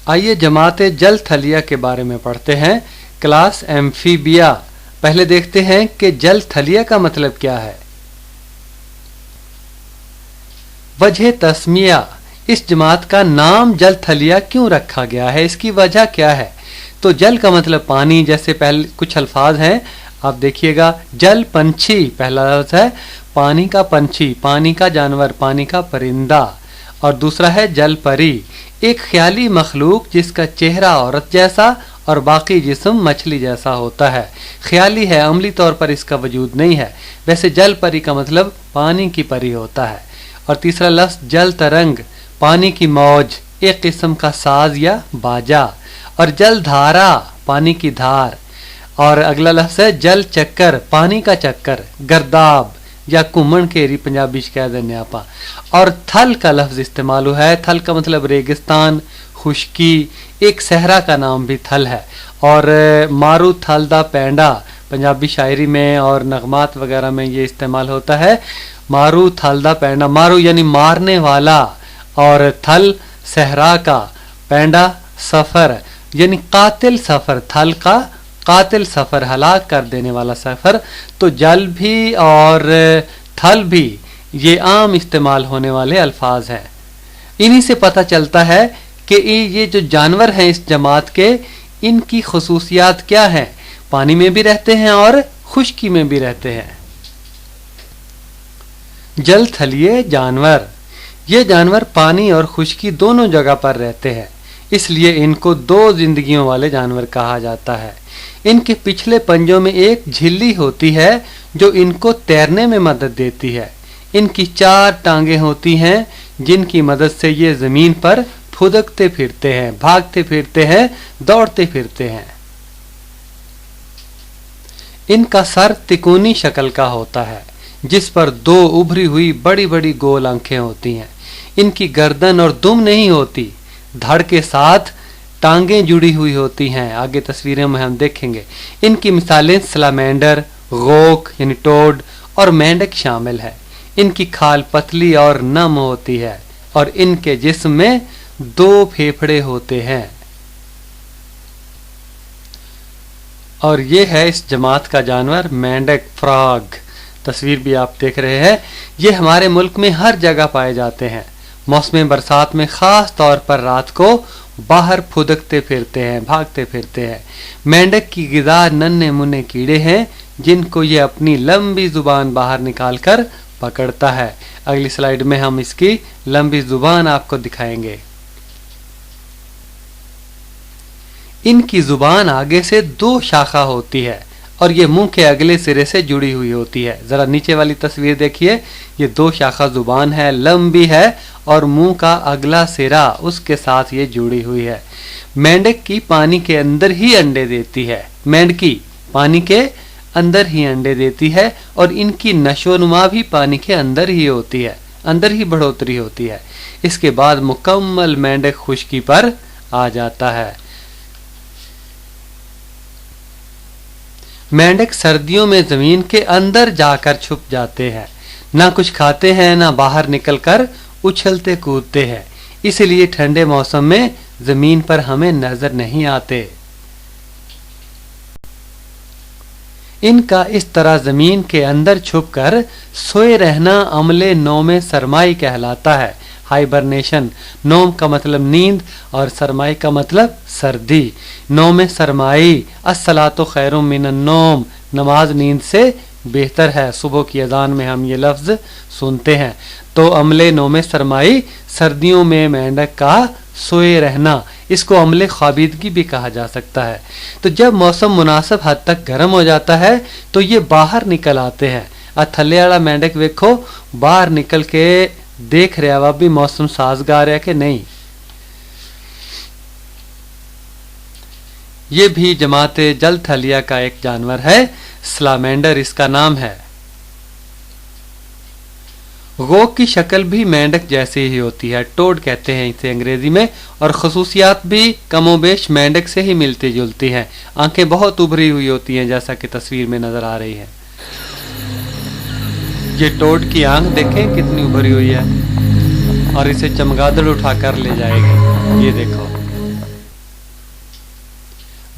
آئیے جماعت جل تھلیہ کے بارے میں پڑھتے ہیں. کلاس ایمفیبیا. پہلے دیکھتے ہیں کہ جل تھلیہ کا مطلب کیا ہے. وجہ تسمیہ، اس جماعت کا نام جل تھلیہ کیوں رکھا گیا ہے، اس کی وجہ کیا ہے. تو جل کا مطلب پانی، جیسے پہلے کچھ الفاظ ہیں آپ دیکھیے گا. جل پنچھی پہلا لفظ ہے، پانی کا پنچھی، پانی کا جانور، پانی کا پرندہ. اور دوسرا ہے جل پری، ایک خیالی مخلوق جس کا چہرہ عورت جیسا اور باقی جسم مچھلی جیسا ہوتا ہے. خیالی ہے، عملی طور پر اس کا وجود نہیں ہے. ویسے جل پری کا مطلب پانی کی پری ہوتا ہے. اور تیسرا لفظ جل ترنگ، پانی کی موج، ایک قسم کا ساز یا باجا. اور جل دھارا، پانی کی دھار. اور اگلا لفظ ہے جل چکر، پانی کا چکر، گرداب یا کمن کیری پنجابی کہہ دینے آپ. اور تھل کا لفظ استعمال ہوا ہے. تھل کا مطلب ریگستان، خشکی، ایک صحرا کا نام بھی تھل ہے. اور مارو تھل دا پینڈا پنجابی شاعری میں اور نغمات وغیرہ میں یہ استعمال ہوتا ہے. مارو تھل دا پینڈا، مارو یعنی مارنے والا، اور تھل صحرا کا، پینڈا سفر یعنی قاتل سفر، تھل کا قاتل سفر، ہلاک کر دینے والا سفر. تو جل بھی اور تھل بھی یہ عام استعمال ہونے والے الفاظ ہیں. انہی سے پتہ چلتا ہے کہ یہ جو جانور ہیں اس جماعت کے، ان کی خصوصیات کیا ہیں. پانی میں بھی رہتے ہیں اور خشکی میں بھی رہتے ہیں. جل تھلیے جانور، یہ جانور پانی اور خشکی دونوں جگہ پر رہتے ہیں، اس لیے ان کو دو زندگیوں والے جانور کہا جاتا ہے. ان کے پچھلے پنجوں میں ایک جھلی ہوتی ہے جو ان کو تیرنے میں مدد دیتی ہے. ان کی 4 ٹانگیں ہوتی ہیں جن کی مدد سے یہ زمین پر پھدکتے پھرتے ہیں، بھاگتے پھرتے ہیں، دوڑتے پھرتے ہیں. ان کا سر تکونی شکل کا ہوتا ہے جس پر 2 ابھری ہوئی بڑی بڑی گول آنکھیں ہوتی ہیں. ان کی گردن اور دم نہیں ہوتی، دھڑ کے ساتھ ٹانگیں جڑی ہوئی ہوتی ہیں. آگے تصویریں میں ہم دیکھیں گے. ان کی مثالیں سلامینڈر، غوک یعنی ٹوڈ اور مینڈک شامل ہے. ان کی کھال پتلی اور نم ہوتی ہے اور ان کے جسم میں 2 پھیپھڑے ہوتے ہیں. اور یہ ہے اس جماعت کا جانور مینڈک فراگ. تصویر بھی آپ دیکھ رہے ہیں. یہ ہمارے ملک میں ہر جگہ پائے جاتے ہیں. موسم برسات میں خاص طور پر رات کو باہر پھدکتے پھرتے ہیں، بھاگتے پھرتے ہیں. مینڈک کی غذا ننھے منھے کیڑے ہیں جن کو یہ اپنی لمبی زبان باہر نکال کر پکڑتا ہے. اگلی سلائیڈ میں ہم اس کی لمبی زبان آپ کو دکھائیں گے. ان کی زبان آگے سے 2 شاخہ ہوتی ہے اور یہ منہ کے اگلے سرے سے جڑی ہوئی ہوتی ہے. ذرا نیچے والی تصویر دیکھیے. یہ 2 شاخہ زبان ہے، لمبی ہے اور منہ کا اگلا سرا اس کے ساتھ یہ جڑی ہوئی ہے. مینڈک کی پانی کے اندر ہی انڈے دیتی ہے. مینڈکی پانی کے اندر ہی انڈے دیتی ہے اور ان کی نشو و نما بھی پانی کے اندر ہی ہوتی ہے، اندر ہی بڑھوتری ہوتی ہے. اس کے بعد مکمل مینڈک خشکی پر آ جاتا ہے. مینڈک سردیوں میں زمین کے اندر جا کر چھپ جاتے ہیں، نہ کچھ کھاتے ہیں نہ باہر نکل کر اچھلتے کودتے ہیں، اس لیے ٹھنڈے موسم میں زمین پر ہمیں نظر نہیں آتے. ان کا اس طرح زمین کے اندر چھپ کر سوئے رہنا عمل نوم سرمائی کہلاتا ہے. ہائبرنیشن، نوم کا مطلب نیند اور سرمائی کا مطلب سردی. نوم سرمائی، الصلاۃ خیر من النوم، نماز نیند سے بہتر ہے. صبح کی اذان میں ہم یہ لفظ سنتے ہیں. تو عمل نوم سرمائی سردیوں میں مینڈک کا سوئے رہنا، اس کو عمل خوابیدگی بھی کہا جا سکتا ہے. تو جب موسم مناسب حد تک گرم ہو جاتا ہے تو یہ باہر نکل آتے ہیں. تھلے والا مینڈک ویکھو باہر نکل کے دیکھ رہا وا بھی موسم سازگار ہے کہ نہیں. یہ بھی جماعت جل تھلیہ کا ایک جانور ہے، سلامینڈر اس کا نام ہے. غوک کی شکل بھی مینڈک جیسی ہی ہوتی ہے، ٹوڈ کہتے ہیں اسے انگریزی میں، اور خصوصیات بھی کم و بیش مینڈک سے ہی ملتی جلتی ہیں. آنکھیں بہت ابھری ہوئی ہوتی ہیں جیسا کہ تصویر میں نظر آ رہی ہے. یہ ٹوڈ کی آنکھ دیکھیں کتنی ابھری ہوئی ہے اور اسے چمگادڑ اٹھا کر لے جائے گی. یہ دیکھو